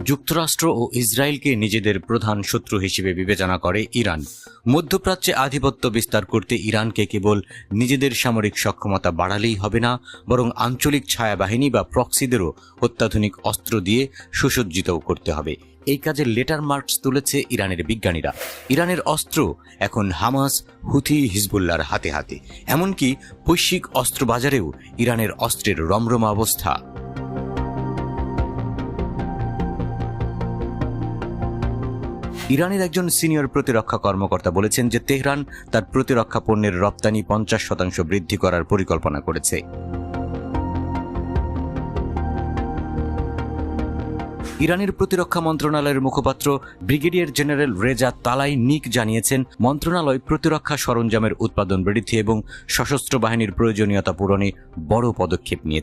যুক্তরাষ্ট্র ও ইসরায়েলকে নিজেদের প্রধান শত্রু হিসেবে বিবেচনা করে ইরান। মধ্যপ্রাচ্যে আধিপত্য বিস্তার করতে ইরানকে কেবল নিজেদের সামরিক সক্ষমতা বাড়ালেই হবে না, বরং আঞ্চলিক ছায়াবাহিনী বা প্রক্সিদেরও অত্যাধুনিক অস্ত্র দিয়ে সুসজ্জিতও করতে হবে। এই কাজে লেটার মার্কস তুলেছে ইরানের বিজ্ঞানীরা। ইরানের অস্ত্র এখন হামাস, হুথি, হিজবুল্লাহর হাতে হাতে। এমনকি বৈশ্বিক অস্ত্র বাজারেও ইরানের অস্ত্রের রমরমা অবস্থা। ইরানের একজন সিনিয়র প্রতিরক্ষা কর্মকর্তা বলেছেন যে তেহরান তার প্রতিরক্ষা পণ্যের রপ্তানি 50% বৃদ্ধি করার পরিকল্পনা করেছে। ইরানের প্রতিরক্ষা মন্ত্রণালয়ের মুখপাত্র ব্রিগেডিয়ার জেনারেল রেজা তালাইনিক জানিয়েছেন, মন্ত্রণালয় প্রতিরক্ষা সরঞ্জামের উৎপাদন বৃদ্ধি এবং সশস্ত্র বাহিনীর প্রয়োজনীয়তা পূরণে বড় পদক্ষেপ নিয়েছে।